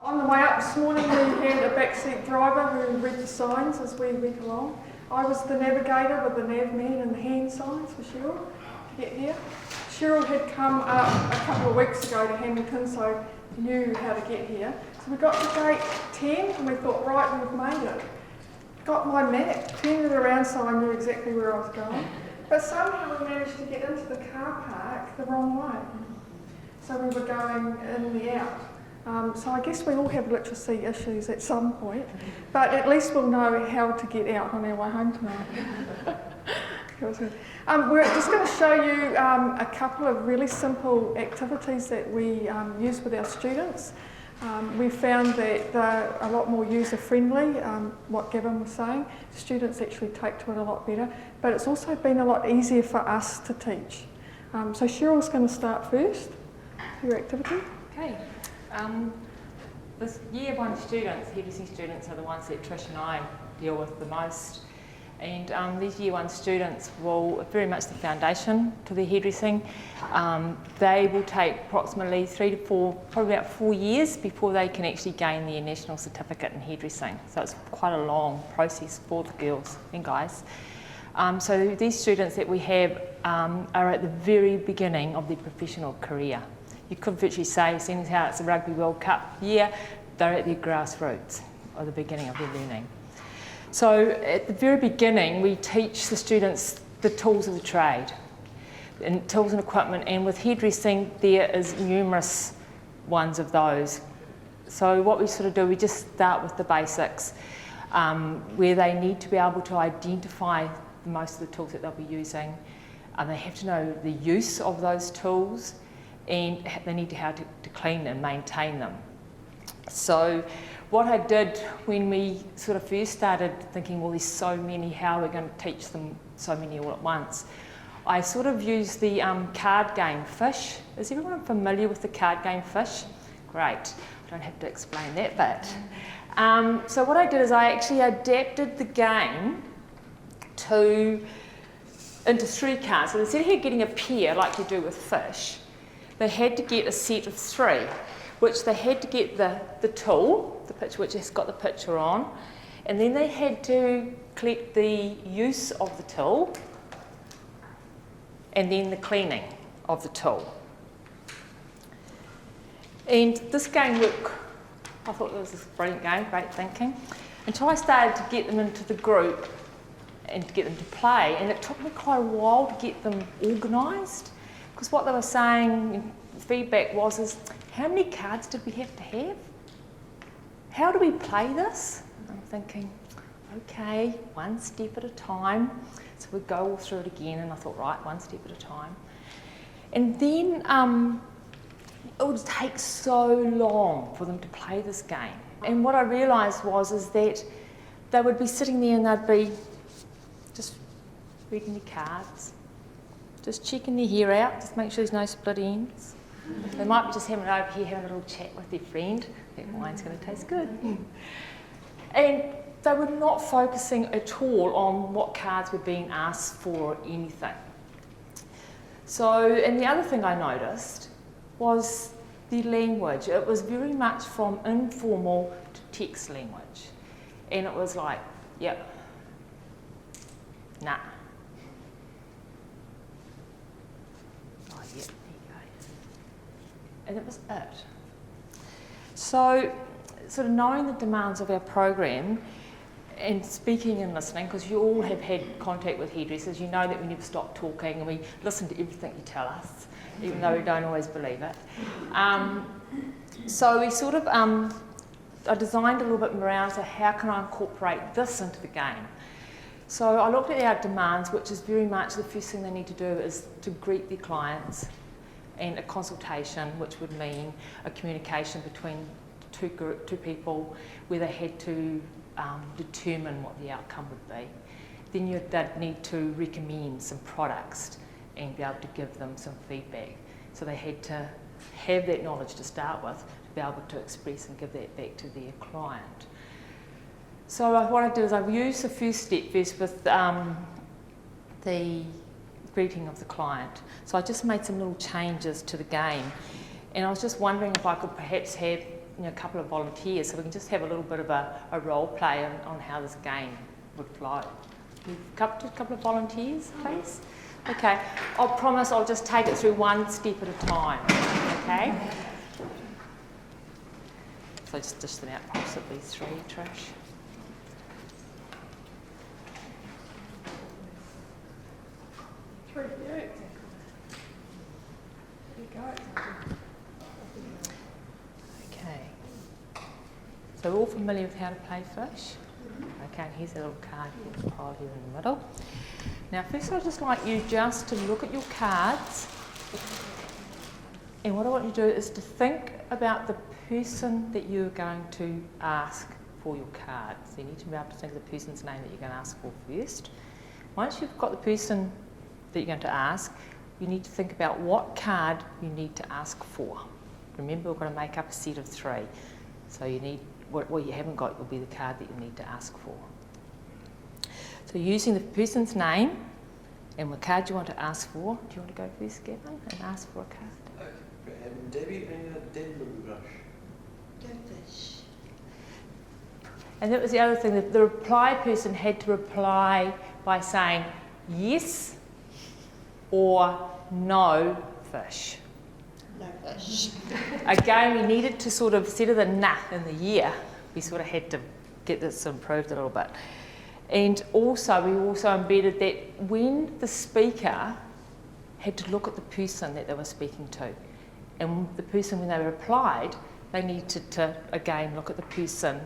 On the way up this morning, we had a backseat driver who read the signs as we went along. I was the navigator with the nav man and the hand signs for Cheryle to get here. Cheryle had come up a couple of weeks ago to Hamilton, so knew how to get here. So we got to gate 10 and we thought, right, we've made it. Got my map, turned it around so I knew exactly where I was going. But somehow we managed to get into the car park the wrong way. So we were going in and out. So I guess we all have literacy issues at some point, but at least we'll know how to get out on our way home tonight. We're just going to show you a couple of really simple activities that we use with our students. We found that they're a lot more user-friendly, what Gavin was saying. Students actually take to it a lot better, but it's also been a lot easier for us to teach. So Cheryle's going to start first, your activity. Okay. This year one students, hairdressing students, are the ones that Trish and I deal with the most. And these year one students will very much the foundation to their hairdressing. They will take approximately 3 to 4, probably about 4 years before they can actually gain their national certificate in hairdressing. So it's quite a long process for the girls and guys. So these students that we have are at the very beginning of their professional career. You could virtually say, seeing as how it's a Rugby World Cup year, they're at their grassroots, or the beginning of their learning. So at the very beginning, we teach the students the tools of the trade, and tools and equipment, and with hairdressing, there is numerous ones of those. So what we sort of do, we just start with the basics, where they need to be able to identify most of the tools that they'll be using. They have to know the use of those tools, and they need to know how to clean and maintain them. So what I did when we sort of first started thinking, well, there's so many, how are we going to teach them so many all at once? I sort of used the card game Fish. Is everyone familiar with the card game Fish? Great, I don't have to explain that bit. So what I did is I actually adapted the game into 3 cards. So instead of getting a pair like you do with Fish, they had to get a set of 3, which they had to get the tool, the picture which has got the picture on, and then they had to collect the use of the tool, and then the cleaning of the tool. And this game looked, I thought it was a brilliant game, great thinking, until I started to get them into the group and to get them to play, and it took me quite a while to get them organised. Because what they were saying, feedback was, how many cards did we have to have? How do we play this? And I'm thinking, okay, one step at a time. So we'd go all through it again, and I thought, right, one step at a time. And then it would take so long for them to play this game. And what I realised was that they would be sitting there and they'd be just reading their cards, just checking their hair out, just make sure there's no split ends. They might be just having it over here, having a little chat with their friend. That wine's going to taste good. And they were not focusing at all on what cards were being asked for or anything. So, and the other thing I noticed was the language. It was very much from informal to text language. And it was like, yep, nah. And it was it. So, sort of knowing the demands of our program and speaking and listening, because you all have had contact with hairdressers, you know that we never stop talking and we listen to everything you tell us, even though we don't always believe it. So we sort of, I designed a little bit around, so how can I incorporate this into the game? So I looked at our demands, which is very much the first thing they need to do is to greet their clients, and a consultation, which would mean a communication between two people where they had to determine what the outcome would be. Then they'd need to recommend some products and be able to give them some feedback. So they had to have that knowledge to start with to be able to express and give that back to their client. So what I did is I used the first step first with the greeting of the client. So I just made some little changes to the game, and I was just wondering if I could perhaps have a couple of volunteers so we can just have a little bit of a role play on how this game would flow. A couple of volunteers, please. Okay, I'll promise I'll just take it through one step at a time, okay? So just dish them out possibly 3, Trish. There you go. Okay. So we're all familiar with how to play fish? Okay, and here's a little card here, pile here in the middle. Now first I'd just like you just to look at your cards, and what I want you to do is to think about the person that you're going to ask for your card. So you need to be able to think of the person's name that you're going to ask for first. Once you've got the person that you're going to ask, you need to think about what card you need to ask for. Remember, we're going to make up a set of 3. So you need, what you haven't got will be the card that you need to ask for. So using the person's name and what card you want to ask for, do you want to go first, Gavin, and ask for a card? Debbie and a denim brush. Goldfish. And that was the other thing, that the reply person had to reply by saying yes or no fish. No fish. Again, we needed to sort of, instead of the nah in the year, we sort of had to get this improved a little bit. And also, we also embedded that when the speaker had to look at the person that they were speaking to, and the person, when they replied, they needed to, again, look at the person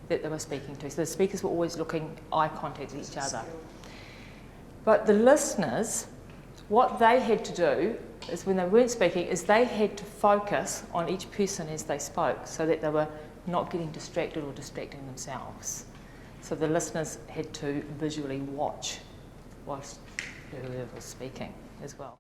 that they were speaking to. So the speakers were always looking eye contact with each other. But the listeners, what they had to do is, when they weren't speaking, is they had to focus on each person as they spoke so that they were not getting distracted or distracting themselves. So the listeners had to visually watch whilst whoever was speaking as well.